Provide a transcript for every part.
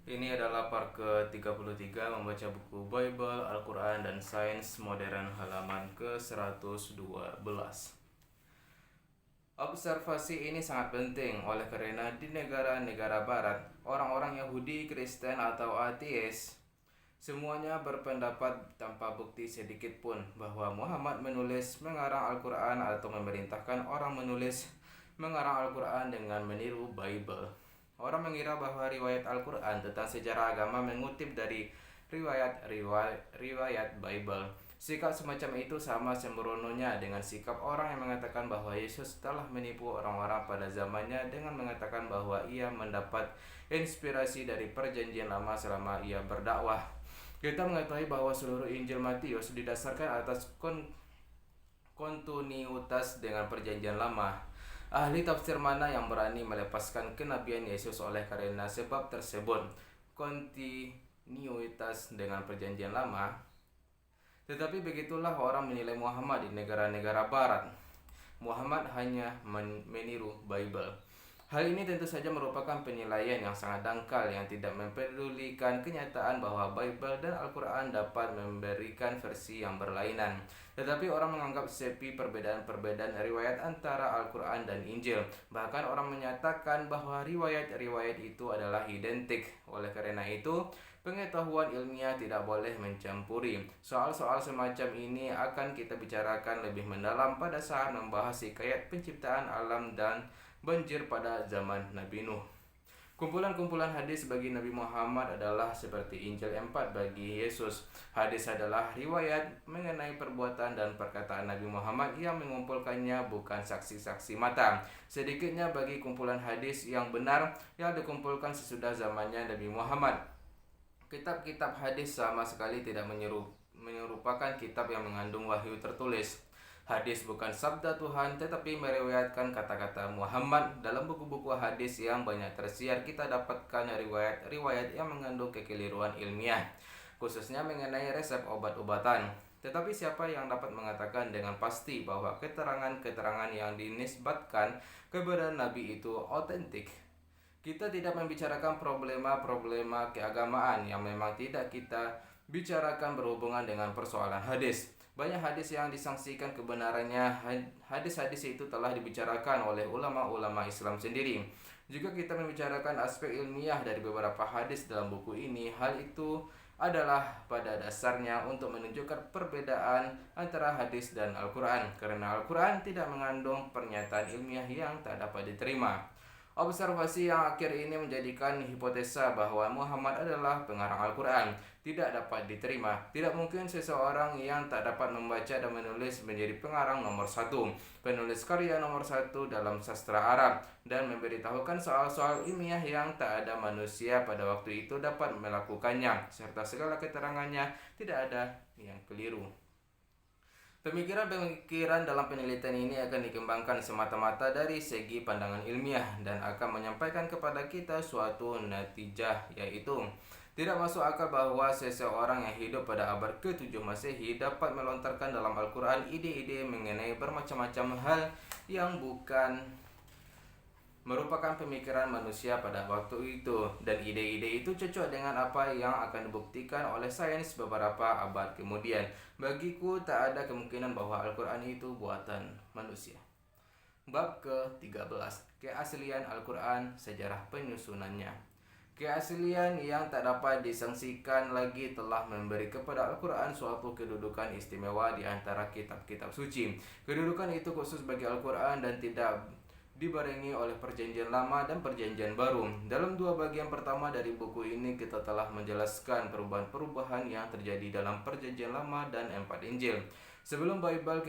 Ini adalah part ke-33 membaca buku Bible, Al-Quran, dan Sains Modern halaman ke-112. Observasi ini sangat penting oleh karena di negara-negara barat, orang-orang Yahudi, Kristen, atau ateis semuanya berpendapat tanpa bukti sedikit pun bahwa Muhammad menulis mengarang Al-Quran atau memerintahkan orang menulis mengarang Al-Quran dengan meniru Bible. Orang mengira bahwa riwayat Al-Quran tentang sejarah agama mengutip dari riwayat Bible. Sikap semacam itu sama sembrononya dengan sikap orang yang mengatakan bahwa Yesus telah menipu orang-orang pada zamannya dengan mengatakan bahwa ia mendapat inspirasi dari perjanjian lama selama ia berdakwah. Kita mengetahui bahwa seluruh Injil Matius didasarkan atas kontinuitas dengan perjanjian lama. Ahli tafsir mana yang berani melepaskan kenabian Yesus oleh karena sebab tersebut kontinuitas dengan perjanjian lama? Tetapi begitulah orang menilai Muhammad di negara-negara barat. Muhammad hanya meniru Bible. Hal ini tentu saja merupakan penilaian yang sangat dangkal yang tidak mempedulikan kenyataan bahwa Bible dan Al-Quran dapat memberikan versi yang berlainan. Tetapi orang menganggap sepi perbedaan-perbedaan riwayat antara Al-Quran dan Injil. Bahkan orang menyatakan bahwa riwayat-riwayat itu adalah identik. Oleh karena itu, pengetahuan ilmiah tidak boleh mencampuri. Soal-soal semacam ini akan kita bicarakan lebih mendalam pada saat membahas hikayat penciptaan alam dan banjir pada zaman Nabi Nuh. Kumpulan-kumpulan hadis bagi Nabi Muhammad adalah seperti Injil 4 bagi Yesus. Hadis adalah riwayat mengenai perbuatan dan perkataan Nabi Muhammad yang mengumpulkannya, bukan saksi-saksi mata. Sedikitnya bagi kumpulan hadis yang benar yang dikumpulkan sesudah zamannya Nabi Muhammad. Kitab-kitab hadis sama sekali tidak menyerupakan kitab yang mengandung wahyu tertulis. Hadis bukan sabda Tuhan, tetapi meriwayatkan kata-kata Muhammad. Dalam buku-buku hadis yang banyak tersiar, kita dapatkan riwayat-riwayat yang mengandung kekeliruan ilmiah, khususnya mengenai resep obat-obatan. Tetapi siapa yang dapat mengatakan dengan pasti bahwa keterangan-keterangan yang dinisbatkan kepada Nabi itu otentik? Kita tidak membicarakan problema-problema keagamaan yang memang tidak kita bicarakan berhubungan dengan persoalan hadis. Banyak hadis yang disangsikan kebenarannya. Hadis-hadis itu telah dibicarakan oleh ulama-ulama Islam sendiri. Juga kita membicarakan aspek ilmiah dari beberapa hadis dalam buku ini. Hal itu adalah pada dasarnya untuk menunjukkan perbedaan antara hadis dan Al-Quran, karena Al-Quran tidak mengandung pernyataan ilmiah yang tak dapat diterima. Observasi yang akhir ini menjadikan hipotesa bahwa Muhammad adalah pengarang Al-Quran tidak dapat diterima. Tidak mungkin seseorang yang tak dapat membaca dan menulis menjadi pengarang nomor satu, penulis karya nomor satu dalam sastra Arab, dan memberitahukan soal-soal ilmiah yang tak ada manusia pada waktu itu dapat melakukannya, serta segala keterangannya tidak ada yang keliru. Pemikiran-pemikiran dalam penelitian ini akan dikembangkan semata-mata dari segi pandangan ilmiah dan akan menyampaikan kepada kita suatu natijah, yaitu tidak masuk akal bahwa seseorang yang hidup pada abad ke-7 Masehi dapat melontarkan dalam Al-Quran ide-ide mengenai bermacam-macam hal yang bukan merupakan pemikiran manusia pada waktu itu, dan ide-ide itu cocok dengan apa yang akan dibuktikan oleh sains beberapa abad kemudian. Bagiku tak ada kemungkinan bahwa Al-Quran itu buatan manusia. Bab ke-13, keaslian Al-Quran, sejarah penyusunannya. Keaslian yang tak dapat disangsikan lagi telah memberi kepada Al-Quran suatu kedudukan istimewa di antara kitab-kitab suci. Kedudukan itu khusus bagi Al-Quran dan tidak dibarengi oleh perjanjian lama dan perjanjian baru. Dalam dua bagian pertama dari buku ini kita telah menjelaskan perubahan-perubahan yang terjadi dalam perjanjian lama dan 4 Injil. Sebelum Bible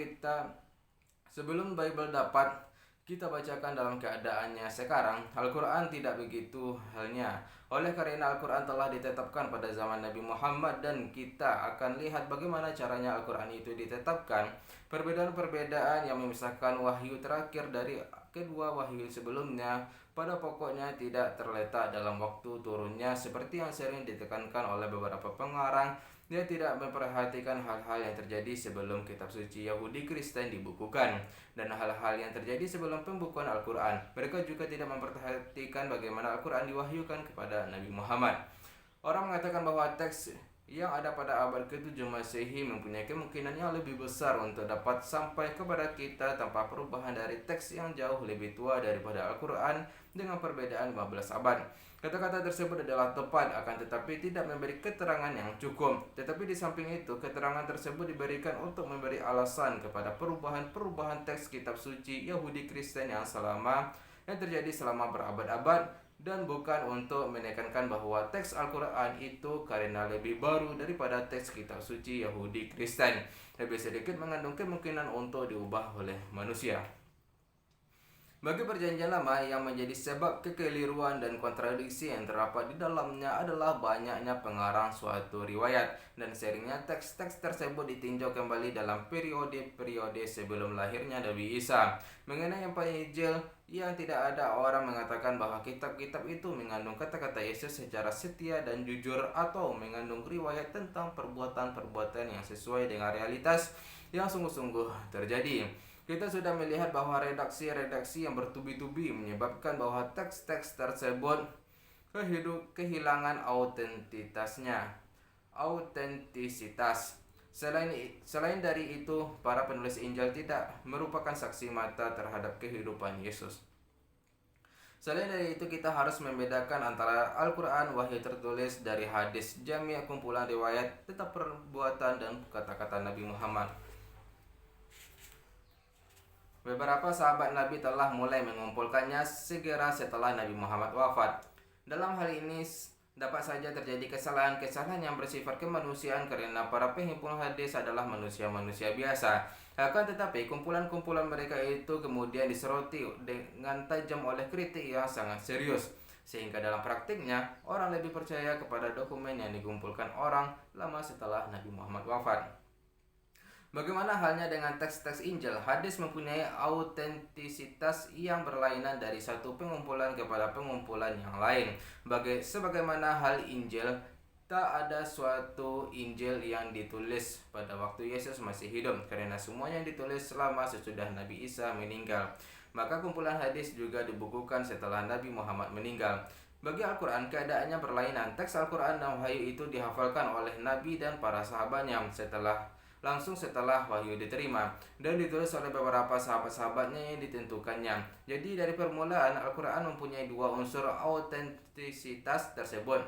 dapat kita bacakan dalam keadaannya sekarang, Al-Quran tidak begitu halnya. Oleh karena Al-Quran telah ditetapkan pada zaman Nabi Muhammad dan kita akan lihat bagaimana caranya Al-Quran itu ditetapkan. Perbedaan-perbedaan yang memisahkan wahyu terakhir dari kedua wahyu sebelumnya pada pokoknya tidak terletak dalam waktu turunnya, seperti yang sering ditekankan oleh beberapa pengarang. Dia tidak memperhatikan hal-hal yang terjadi sebelum kitab suci Yahudi Kristen dibukukan dan hal-hal yang terjadi sebelum pembukuan Al-Quran. Mereka juga tidak memperhatikan bagaimana Al-Quran diwahyukan kepada Nabi Muhammad. Orang mengatakan bahwa teks yang ada pada abad ke-7 Masehi mempunyai kemungkinan yang lebih besar untuk dapat sampai kepada kita tanpa perubahan dari teks yang jauh lebih tua daripada Al-Quran dengan perbedaan 15 abad. Kata-kata tersebut adalah tepat, akan tetapi tidak memberi keterangan yang cukup. Tetapi di samping itu, keterangan tersebut diberikan untuk memberi alasan kepada perubahan-perubahan teks kitab suci Yahudi Kristen yang terjadi selama berabad-abad, dan bukan untuk menekankan bahwa teks Al-Quran itu karena lebih baru daripada teks kitab suci Yahudi Kristen, lebih sedikit mengandung kemungkinan untuk diubah oleh manusia. Bagi perjanjian lama, yang menjadi sebab kekeliruan dan kontradiksi yang terdapat di dalamnya adalah banyaknya pengarang suatu riwayat, dan seringnya teks-teks tersebut ditinjau kembali dalam periode-periode sebelum lahirnya Nabi Isa. Mengenai Injil, yang tidak ada orang mengatakan bahwa kitab-kitab itu mengandung kata-kata Yesus secara setia dan jujur, atau mengandung riwayat tentang perbuatan-perbuatan yang sesuai dengan realitas yang sungguh-sungguh terjadi. Kita sudah melihat bahwa redaksi-redaksi yang bertubi-tubi menyebabkan bahwa teks-teks tersebut kehilangan autentisitas. Selain dari itu, para penulis Injil tidak merupakan saksi mata terhadap kehidupan Yesus. Selain dari itu, kita harus membedakan antara Al-Quran wahyu tertulis dari hadis, jami' kumpulan riwayat, tetap perbuatan, dan kata-kata Nabi Muhammad. Beberapa sahabat Nabi telah mulai mengumpulkannya segera setelah Nabi Muhammad wafat. Dalam hal ini dapat saja terjadi kesalahan-kesalahan yang bersifat kemanusiaan karena para penghimpun hadis adalah manusia-manusia biasa. Akan tetapi kumpulan-kumpulan mereka itu kemudian disoroti dengan tajam oleh kritik yang sangat serius, sehingga dalam praktiknya orang lebih percaya kepada dokumen yang dikumpulkan orang lama setelah Nabi Muhammad wafat. Bagaimana halnya dengan teks-teks Injil, hadis mempunyai autentisitas yang berlainan dari satu pengumpulan kepada pengumpulan yang lain. Sebagaimana hal Injil, tak ada suatu Injil yang ditulis pada waktu Yesus masih hidup, karena semuanya ditulis selama sesudah Nabi Isa meninggal. Maka kumpulan hadis juga dibukukan setelah Nabi Muhammad meninggal. Bagi Al-Quran, keadaannya berlainan. Teks Al-Quran dan wahyu itu dihafalkan oleh Nabi dan para sahabatnya langsung setelah wahyu diterima, dan ditulis oleh beberapa sahabat-sahabatnya yang ditentukannya. Jadi dari permulaan, Al-Quran mempunyai dua unsur autentisitas tersebut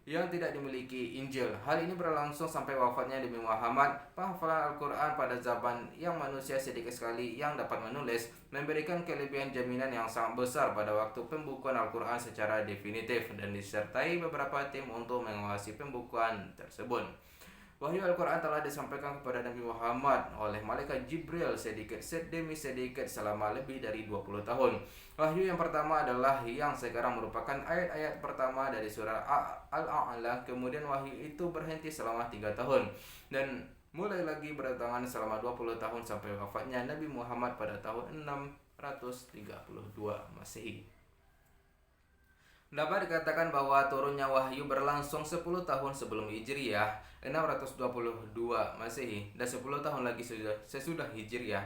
yang tidak dimiliki Injil. Hal ini berlangsung sampai wafatnya Nabi Muhammad. Penghafalan Al-Quran pada zaman yang manusia sedikit sekali yang dapat menulis memberikan kelebihan jaminan yang sangat besar pada waktu pembukuan Al-Quran secara definitif, dan disertai beberapa tim untuk mengawasi pembukuan tersebut. Wahyu Al-Quran telah disampaikan kepada Nabi Muhammad oleh malaikat Jibril sedikit demi sedikit selama lebih dari 20 tahun. Wahyu yang pertama adalah yang sekarang merupakan ayat-ayat pertama dari surah Al-A'la. Kemudian wahyu itu berhenti selama 3 tahun dan mulai lagi berdatangan selama 20 tahun sampai wafatnya Nabi Muhammad pada tahun 632 Masehi. Dapat dikatakan bahwa turunnya wahyu berlangsung 10 tahun sebelum Hijriah, 622 Masehi, dan 10 tahun lagi sesudah Hijriah.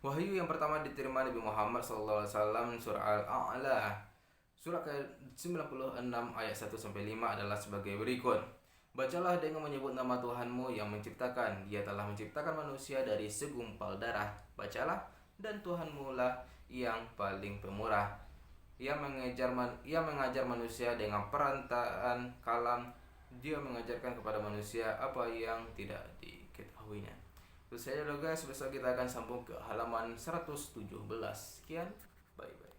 Wahyu yang pertama diterima Nabi Muhammad SAW surah Al-A'la, surah ke-96 ayat 1-5 adalah sebagai berikut. Bacalah dengan menyebut nama Tuhanmu yang menciptakan. Dia telah menciptakan manusia dari segumpal darah. Bacalah, dan Tuhanmu lah yang paling pemurah. Ia mengajar manusia dengan perantaraan kalam. Dia mengajarkan kepada manusia apa yang tidak diketahuinya. Terus saja guys, besok kita akan sambung ke halaman 117. Sekian, bye bye.